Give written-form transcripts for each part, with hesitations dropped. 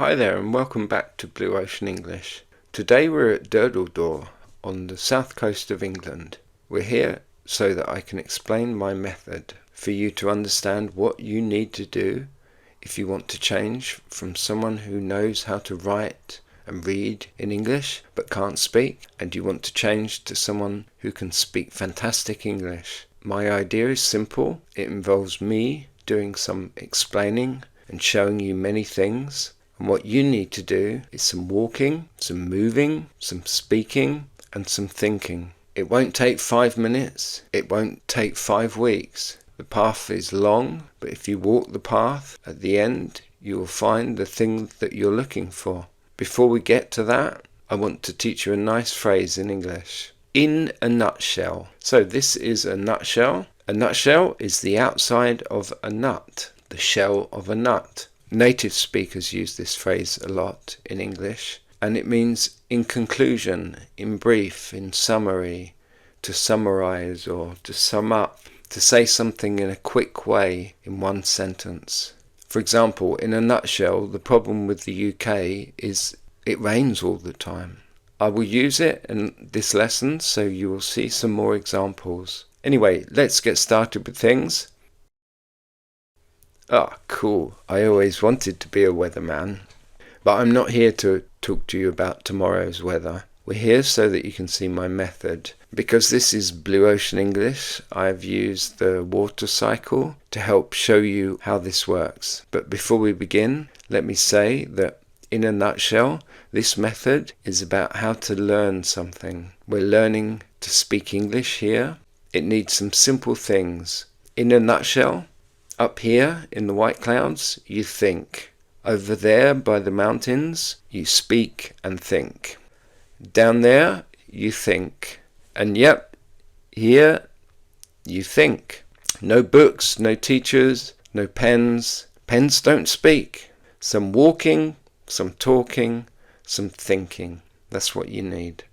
Hi there and welcome back to Blue Ocean English. Today we're at Durdledore on the south coast of England. We're here so that I can explain my method for you to understand what you need to do if you want to change from someone who knows how to write and read in English but can't speak, and you want to change to someone who can speak fantastic English. My idea is simple. It involves me doing some explaining and showing you many things. And what you need to do is some walking, some moving, some speaking, and some thinking. It won't take 5 minutes. It won't take 5 weeks. The path is long, but if you walk the path, at the end, you will find the thing that you're looking for. Before we get to that, I want to teach you a nice phrase in English. In a nutshell. So this is a nutshell. A nutshell is the outside of a nut, the shell of a nut. Native speakers use this phrase a lot in English, and it means in conclusion, in brief, in summary, to summarize or to sum up, to say something in a quick way in one sentence. For example, in a nutshell, the problem with the UK is it rains all the time. I will use it in this lesson, so you will see some more examples. Anyway, let's get started with things. Cool. I always wanted to be a weatherman. But I'm not here to talk to you about tomorrow's weather. We're here so that you can see my method. Because this is Blue Ocean English, I've used the water cycle to help show you how this works. But before we begin, let me say that in a nutshell, this method is about how to learn something. We're learning to speak English here. It needs some simple things. In a nutshell, up here in the white clouds, you think. Over there by the mountains, you speak and think. Down there, you think. And yep, here, you think. No books, no teachers, no pens. Pens don't speak. Some walking, some talking, some thinking. That's what you need.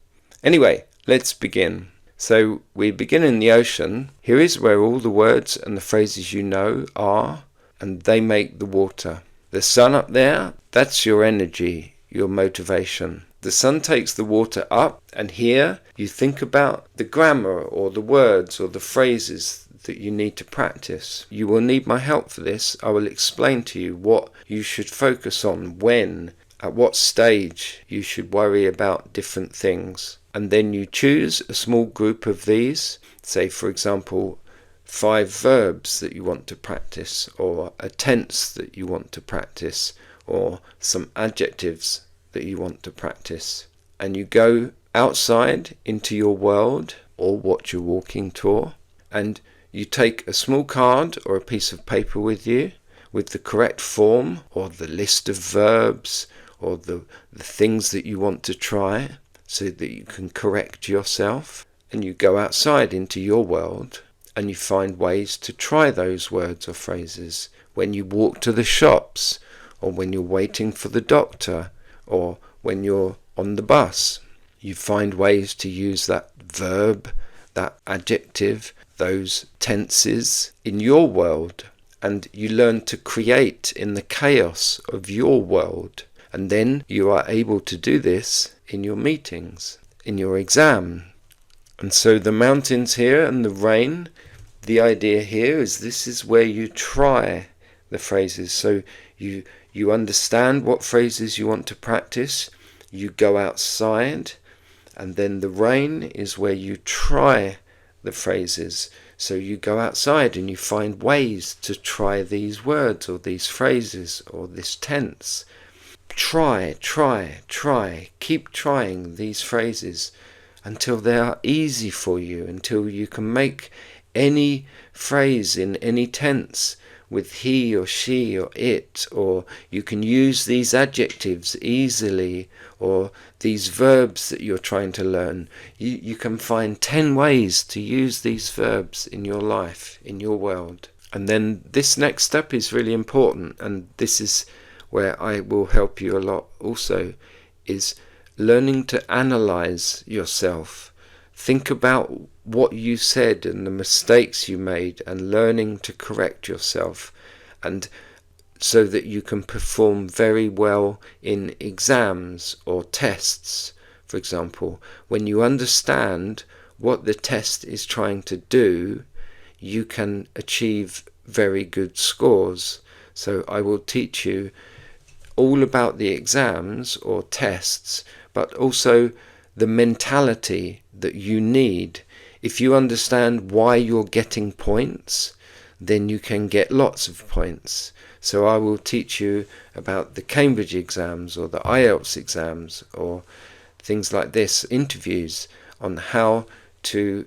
Anyway, let's begin. So we begin in the ocean. Here is where all the words and the phrases you know are, and they make the water. The sun up there, that's your energy, your motivation. The sun takes the water up, and here you think about the grammar or the words or the phrases that you need to practice. You will need my help for this. I will explain to you what you should focus on, when, at what stage you should worry about different things. And then you choose a small group of these, say for example 5 verbs that you want to practice, or a tense that you want to practice, or some adjectives that you want to practice. And you go outside into your world or what you're walking tour, and you take a small card or a piece of paper with you with the correct form or the list of verbs or the things that you want to try, so that you can correct yourself. And you go outside into your world and you find ways to try those words or phrases when you walk to the shops, or when you're waiting for the doctor, or when you're on the bus. You find ways to use that verb, that adjective, those tenses in your world, and you learn to create in the chaos of your world. And then you are able to do this in your meetings, in your exam. And so the mountains here and the rain, the idea here is this is where you try the phrases. So you understand what phrases you want to practice, you go outside, and then the rain is where you try the phrases. So you go outside and you find ways to try these words or these phrases or this tense. Try. Keep trying these phrases until they are easy for you, until you can make any phrase in any tense with he or she or it, or you can use these adjectives easily, or these verbs that you're trying to learn. You can find 10 ways to use these verbs in your life, in your world. And then this next step is really important, and this is where I will help you a lot also, is learning to analyze yourself. Think about what you said and the mistakes you made, and learning to correct yourself. And so that you can perform very well in exams or tests. For example, when you understand what the test is trying to do, you can achieve very good scores. So I will teach you all about the exams or tests, but also the mentality that you need. If you understand why you're getting points, then you can get lots of points. So I will teach you about the Cambridge exams or the IELTS exams or things like this, interviews on how to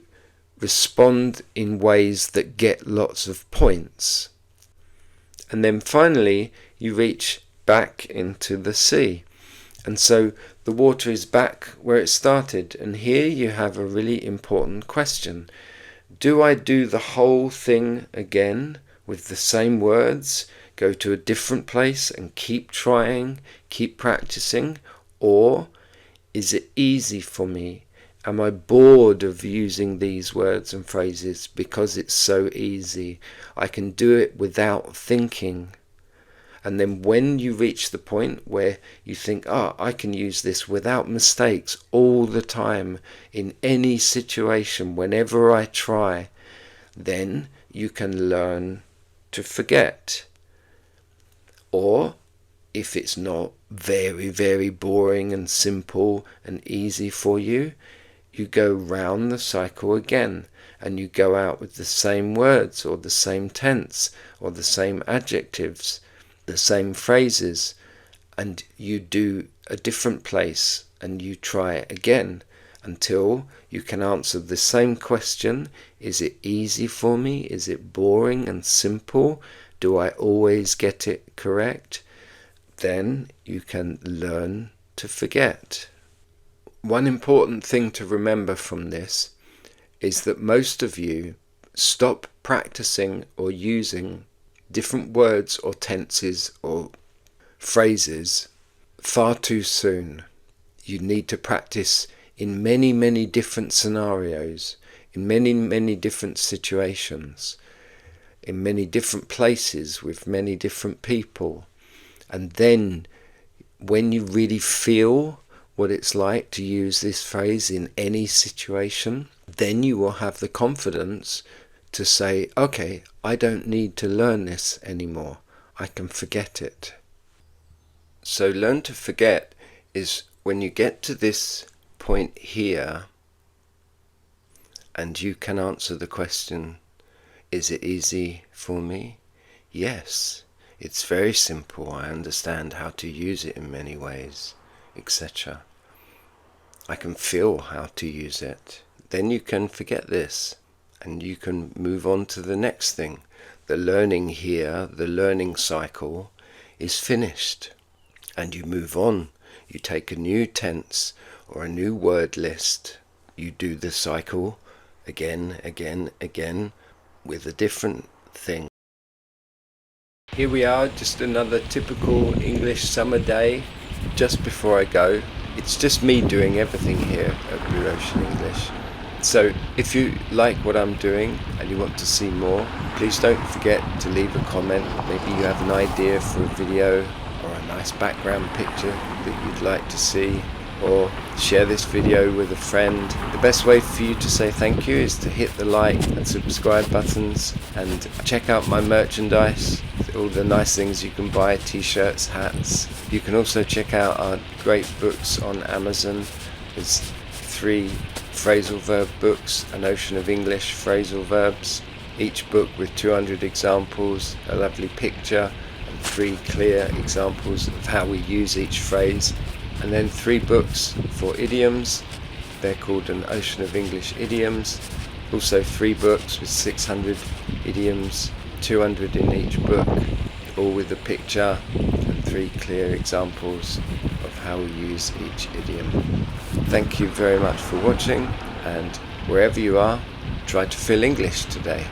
respond in ways that get lots of points. And then finally you reach back into the sea, and so the water is back where it started. And here you have a really important question. Do I do the whole thing again with the same words, go to a different place and keep trying, keep practicing? Or is it easy for me? Am I bored of using these words and phrases because it's so easy? I can do it without thinking. And then when you reach the point where you think, I can use this without mistakes all the time, in any situation, whenever I try, then you can learn to forget. Or if it's not very, very boring and simple and easy for you, you go round the cycle again, and you go out with the same words or the same tense or the same adjectives, the same phrases, and you do a different place and you try again until you can answer the same question. Is it easy for me? Is it boring and simple? Do I always get it correct? Then you can learn to forget. One important thing to remember from this is that most of you stop practicing or using different words or tenses or phrases far too soon. You need to practice in many, many different scenarios, in many, many different situations, in many different places with many different people. And then when you really feel what it's like to use this phrase in any situation, then you will have the confidence to say, okay, I don't need to learn this anymore. I can forget it. So learn to forget is when you get to this point here and you can answer the question, is it easy for me? Yes, it's very simple. I understand how to use it in many ways, etc. I can feel how to use it. Then you can forget this and you can move on to the next thing. The learning here, the learning cycle is finished, and you move on. You take a new tense or a new word list. You do the cycle again with a different thing. Here we are, just another typical English summer day. Just before I go, it's just me doing everything here at Blue Ocean English. So if you like what I'm doing and you want to see more, please don't forget to leave a comment. Maybe you have an idea for a video or a nice background picture that you'd like to see, or share this video with a friend. The best way for you to say thank you is to hit the like and subscribe buttons, and check out my merchandise, all the nice things you can buy, t-shirts, hats. You can also check out our great books on Amazon. There's 3 phrasal verb books, An Ocean of English phrasal verbs, each book with 200 examples, a lovely picture, and 3 clear examples of how we use each phrase. And then 3 books for idioms. They're called An Ocean of English Idioms. Also 3 books with 600 idioms, 200 in each book, all with a picture and 3 clear examples of how we use each idiom. Thank you very much for watching, and wherever you are, try to feel English today.